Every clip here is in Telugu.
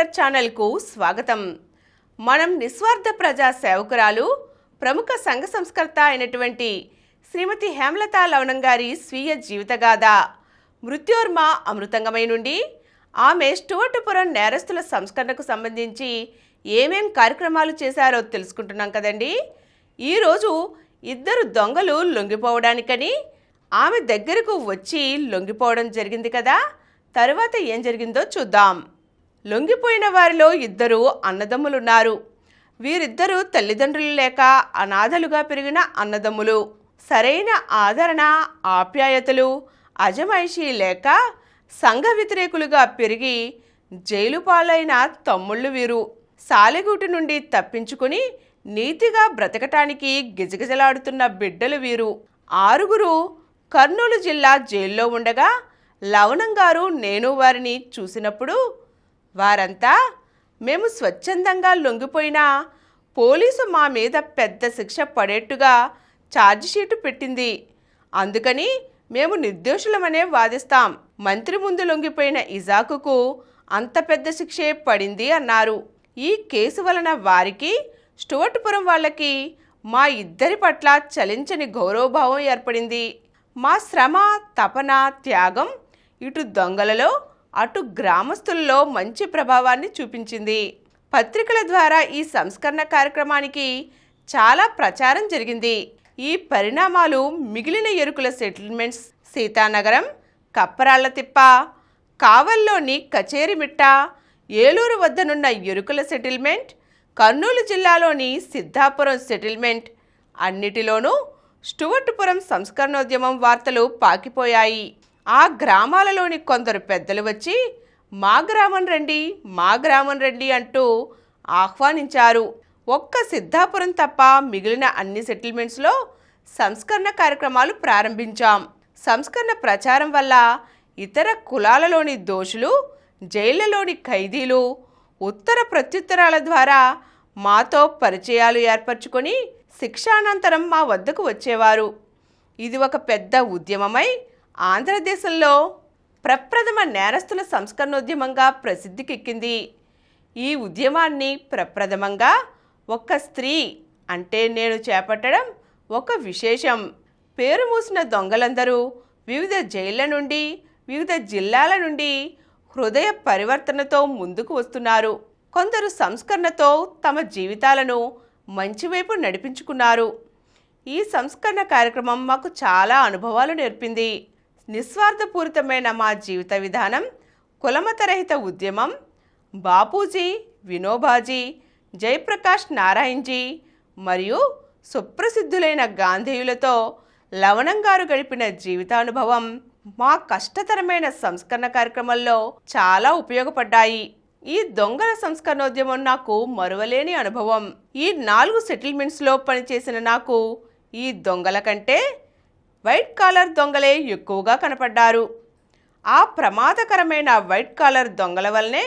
లీడర్ ఛానల్కు స్వాగతం. మనం నిస్వార్థ ప్రజా సేవకురాలు ప్రముఖ సంఘ సంస్కర్త అయినటువంటి శ్రీమతి హేమలత లవణం గారి స్వీయ జీవితగాథ మృత్యోర్మ అమృతంగమై నుండి ఆమె స్టూవర్టుపురం నేరస్తుల సంస్కరణకు సంబంధించి ఏమేం కార్యక్రమాలు చేశారో తెలుసుకుంటున్నాం కదండి. ఈరోజు ఇద్దరు దొంగలు లొంగిపోవడానికని ఆమె దగ్గరకు వచ్చి లొంగిపోవడం జరిగింది కదా. తరువాత ఏం జరిగిందో చూద్దాం. లొంగిపోయిన వారిలో ఇద్దరు అన్నదమ్ములున్నారు. వీరిద్దరూ తల్లిదండ్రులు లేక అనాథలుగా పెరిగిన అన్నదమ్ములు. సరైన ఆదరణ ఆప్యాయతలు అజమాయిషీ లేక సంఘ వ్యతిరేకులుగా పెరిగి జైలు పాలైన తమ్ముళ్ళు వీరు. సాలెగూటి నుండి తప్పించుకుని నీతిగా బ్రతకటానికి గిజగిజలాడుతున్న బిడ్డలు వీరు. 6 కర్నూలు జిల్లా జైల్లో ఉండగా లవణం గారు నేను వారిని చూసినప్పుడు వారంతా మేము స్వచ్ఛందంగా లొంగిపోయినా పోలీసు మా మీద పెద్ద శిక్ష పడేట్టుగా ఛార్జిషీటు పెట్టింది. అందుకని మేము నిర్దోషులమనే వాదిస్తాం. మంత్రి ముందు లొంగిపోయిన ఇజాకుకు అంత పెద్ద శిక్షే పడింది అన్నారు. ఈ కేసు వలన వారికి స్టూవర్టుపురం వాళ్ళకి మా ఇద్దరి పట్ల చలించని గౌరవభావం ఏర్పడింది. మా శ్రమ తపన త్యాగం ఇటు దొంగలలో అటు గ్రామస్తులలో మంచి ప్రభావాన్ని చూపించింది. పత్రికల ద్వారా ఈ సంస్కరణ కార్యక్రమానికి చాలా ప్రచారం జరిగింది. ఈ పరిణామాలు మిగిలిన ఎరుకుల సెటిల్మెంట్స్ సీతానగరం, కప్పరాళ్లతిప్ప, కావల్లోని కచేరిమిట్ట, ఏలూరు వద్దనున్న ఎరుకుల సెటిల్మెంట్, కర్నూలు జిల్లాలోని సిద్ధాపురం సెటిల్మెంట్ అన్నిటిలోనూ స్టూవర్టుపురం సంస్కరణోద్యమం వార్తలు పాకిపోయాయి. ఆ గ్రామాలలోని కొందరు పెద్దలు వచ్చి మా గ్రామం రండి అంటూ ఆహ్వానించారు. ఒక్క సిద్ధాపురం తప్ప మిగిలిన అన్ని సెటిల్మెంట్స్లో సంస్కరణ కార్యక్రమాలు ప్రారంభించాం. సంస్కరణ ప్రచారం వల్ల ఇతర కులాలలోని దోషులు, జైళ్లలోని ఖైదీలు ఉత్తర ప్రత్యుత్తరాల ద్వారా మాతో పరిచయాలు ఏర్పరచుకొని శిక్షానంతరం మా వద్దకు వచ్చేవారు. ఇది ఒక పెద్ద ఉద్యమమై ఆంధ్రదేశంలో ప్రప్రథమ నేరస్తుల సంస్కరణోద్యమంగా ప్రసిద్ధికెక్కింది. ఈ ఉద్యమాన్ని ప్రప్రథమంగా ఒక స్త్రీ అంటే నేను చేపట్టడం ఒక విశేషం. పేరు మూసిన దొంగలందరూ వివిధ జైళ్ల నుండి, వివిధ జిల్లాల నుండి హృదయ పరివర్తనతో ముందుకు వస్తున్నారు. కొందరు సంస్కరణతో తమ జీవితాలను మంచివైపు నడిపించుకున్నారు. ఈ సంస్కరణ కార్యక్రమం మాకు చాలా అనుభవాలు నేర్పింది. నిస్వార్థపూరితమైన మా జీవిత విధానం, కులమతరహిత ఉద్యమం, బాపూజీ, వినోబాజీ, జయప్రకాష్ నారాయణజీ మరియు సుప్రసిద్ధులైన గాంధీయులతో లవణం గారు గడిపిన జీవితానుభవం మా కష్టతరమైన సంస్కరణ కార్యక్రమంలో చాలా ఉపయోగపడ్డాయి. ఈ దొంగల సంస్కరణోద్యమం నాకు మరువలేని అనుభవం. ఈ 4 సెటిల్మెంట్స్లో పనిచేసిన నాకు ఈ దొంగల కంటే వైట్ కాలర్ దొంగలే ఎక్కువగా కనపడ్డారు. ఆ ప్రమాదకరమైన వైట్ కాలర్ దొంగల వల్లనే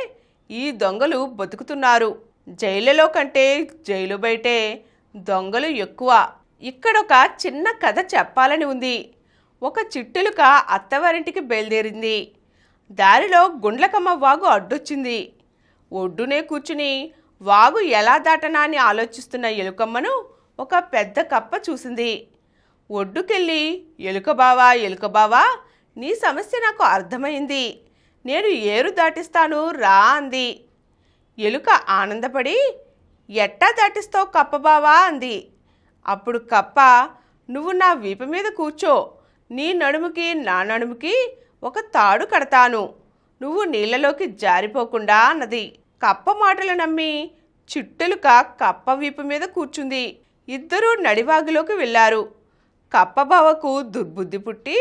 ఈ దొంగలు బతుకుతున్నారు. జైళ్ళలో కంటే జైలు బయటే దొంగలు ఎక్కువ. ఇక్కడొక చిన్న కథ చెప్పాలని ఉంది. ఒక చిట్టెలుక అత్తవారింటికి బయలుదేరింది. దారిలో గుండ్లకమ్మ వాగు అడ్డొచ్చింది. ఒడ్డునే కూర్చుని వాగు ఎలా దాటనా అని ఆలోచిస్తున్న ఎలుకమ్మను ఒక పెద్ద కప్ప చూసింది. ఒడ్డుకెళ్ళి ఎలుక బావా నీ సమస్య నాకు అర్థమైంది, నేను ఏరు దాటిస్తాను రా అంది. ఎలుక ఆనందపడి ఎట్టా దాటిస్తావు కప్ప బావా అంది. అప్పుడు కప్ప నువ్వు నా వీపు మీద కూర్చో, నీ నడుముకి నా నడుముకి ఒక తాడు కడతాను, నువ్వు నీళ్ళలోకి జారిపోకుండా అన్నది. కప్ప మాటలు నమ్మి చిట్టెలుక కప్ప వీపు మీద కూర్చుంది. ఇద్దరూ నడివాగులోకి వెళ్ళారు. కప్పబావకు దుర్బుద్ధి పుట్టి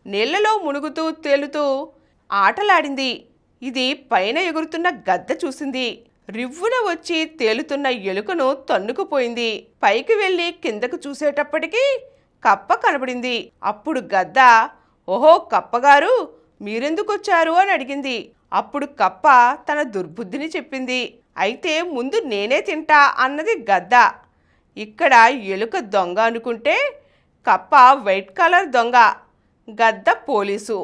నీళ్లలో మునుగుతూ తేలుతూ ఆటలాడింది. ఇది పైన ఎగురుతున్న గద్ద చూసింది. రివ్వున వచ్చి తేలుతున్న ఎలుకను తన్నుకుపోయింది. పైకి వెళ్ళి కిందకు చూసేటప్పటికీ కప్ప కనబడింది. అప్పుడు గద్ద ఓహో కప్పగారు మీరెందుకొచ్చారు అని అడిగింది. అప్పుడు కప్ప తన దుర్బుద్ధిని చెప్పింది. అయితే ముందు నేనే తింటా అన్నది గద్ద. ఇక్కడ ఎలుక దొంగ అనుకుంటే కప్ప వైట్ కలర్ దొంగ, గద్ద పోలీసు.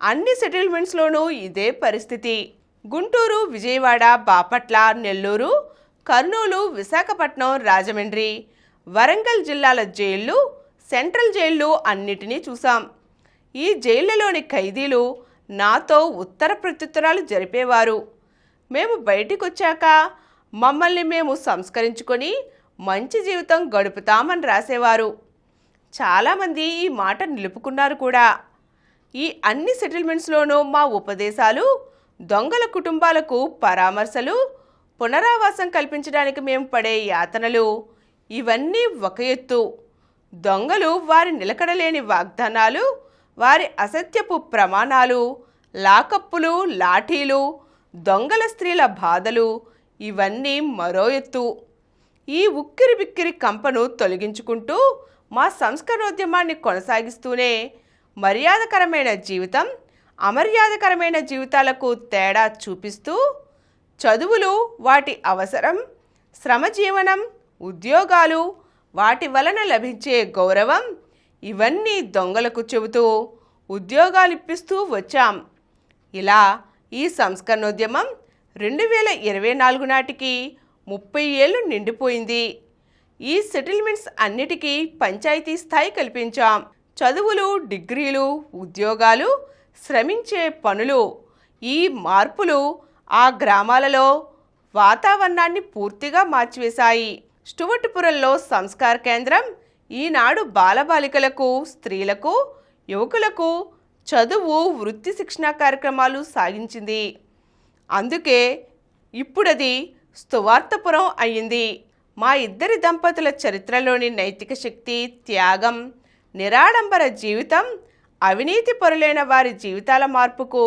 అన్ని సెటిల్మెంట్స్లోనూ ఇదే పరిస్థితి. గుంటూరు, విజయవాడ, బాపట్ల, నెల్లూరు, కర్నూలు, విశాఖపట్నం, రాజమండ్రి, వరంగల్ జిల్లాల జైళ్లు, సెంట్రల్ జైళ్లు అన్నిటినీ చూసాం. ఈ జైళ్లలోని ఖైదీలు నాతో ఉత్తర ప్రత్యుత్తరాలు జరిపేవారు. మేము బయటికొచ్చాక మమ్మల్ని మేము సంస్కరించుకొని మంచి జీవితం గడుపుతామని రాసేవారు. చాలామంది ఈ మాట నిలుపుకున్నారు కూడా. ఈ అన్ని సెటిల్మెంట్స్లోనూ మా ఉపదేశాలు, దొంగల కుటుంబాలకు పరామర్శలు, పునరావాసం కల్పించడానికి మేము పడే యాతనలు ఇవన్నీ ఒక ఎత్తు. దొంగలు వారి నిలకడలేని వాగ్దానాలు, వారి అసత్యపు ప్రమాణాలు, లాకప్పులు, లాఠీలు, దొంగల స్త్రీల బాధలు ఇవన్నీ మరో ఎత్తు. ఈ ఉక్కిరి బిక్కిరి కంపను తొలగించుకుంటూ మా సంస్కరణోద్యమాన్ని కొనసాగిస్తూనే మర్యాదకరమైన జీవితం, అమర్యాదకరమైన జీవితాలకు తేడా చూపిస్తూ చదువులు, వాటి అవసరం, శ్రమజీవనం, ఉద్యోగాలు, వాటి వలన లభించే గౌరవం ఇవన్నీ దొంగలకు చెబుతూ ఉద్యోగాలు ఇప్పిస్తూ వచ్చాం. ఇలా ఈ సంస్కరణోద్యమం 2024 నాటికి 30 ఏళ్ళు నిండిపోయింది. ఈ సెటిల్మెంట్స్ అన్నిటికీ పంచాయతీ స్థాయి కల్పించాం. చదువులు, డిగ్రీలు, ఉద్యోగాలు, శ్రమించే పనులు, ఈ మార్పులు ఆ గ్రామాలలో వాతావరణాన్ని పూర్తిగా మార్చివేశాయి. స్టువర్ట్పురంలో సంస్కార కేంద్రం ఈనాడు బాలబాలికలకు, స్త్రీలకు, యువకులకు చదువు, వృత్తి శిక్షణా కార్యక్రమాలు సాగించింది. అందుకే ఇప్పుడది స్తువార్తపురం అయ్యింది. మా ఇద్దరి దంపతుల చరిత్రలోని నైతిక శక్తి, త్యాగం, నిరాడంబర జీవితం, అవినీతి పరులైన వారి జీవితాల మార్పుకు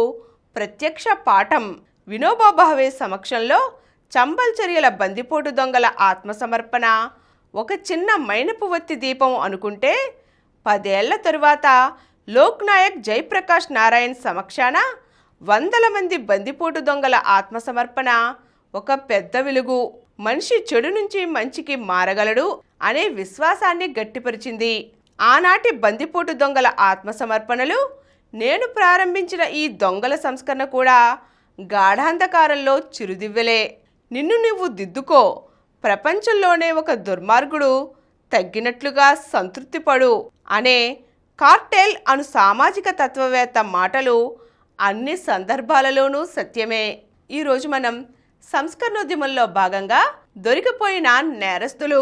ప్రత్యక్ష పాఠం. వినోబా భావే సమక్షంలో చంబల్ చర్యల బందిపోటు దొంగల ఆత్మసమర్పణ ఒక చిన్న మైనపు వత్తి దీపం అనుకుంటే 10 ఏళ్ల తరువాత లోక్నాయక్ జయప్రకాష్ నారాయణ్ సమక్షాన 100 మంది బందిపోటు దొంగల ఆత్మసమర్పణ ఒక పెద్ద వెలుగు. మనిషి చెడు నుంచి మంచికి మారగలడు అనే విశ్వాసాన్ని గట్టిపరిచింది. ఆనాటి బందిపోటు దొంగల ఆత్మసమర్పణలు, నేను ప్రారంభించిన ఈ దొంగల సంస్కరణ కూడా గాఢాంధకారంలో చిరుదివ్వెలే. నిన్ను నువ్వు దిద్దుకో, ప్రపంచంలోనే ఒక దుర్మార్గుడు తగ్గినట్లుగా సంతృప్తిపడు అనే కార్టెల్ అను సామాజిక తత్వవేత్త మాటలు అన్ని సందర్భాలలోనూ సత్యమే. ఈరోజు మనం సంస్కరణోద్యమంలో భాగంగా దొరికిపోయిన నేరస్తులు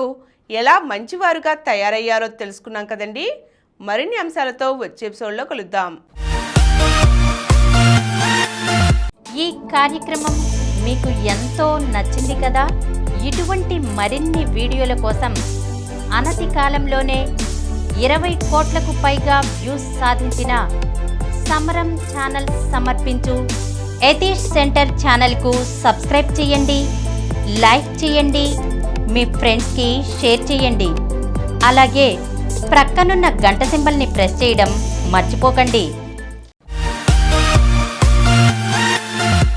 ఎలా మంచివారుగా తయారయ్యారో తెలుసుకున్నాం కదండి. మరిన్ని అంశాలతో వచ్చే ఎపిసోడ్లో కలుద్దాం. ఈ కార్యక్రమం మీకు ఎంతో నచ్చింది కదా. ఇటువంటి మరిన్ని వీడియోల కోసం అనతి కాలంలోనే 20 కోట్లకు పైగా వ్యూస్ సాధించిన సమరం ఛానల్ సమర్పించు యతీష్ సెంటర్ ఛానల్కు సబ్స్క్రైబ్ చేయండి, లైక్ చేయండి, మీ ఫ్రెండ్స్కి షేర్ చేయండి. అలాగే ప్రక్కనున్న గంట సింబల్ని ప్రెస్ చేయడం మర్చిపోకండి.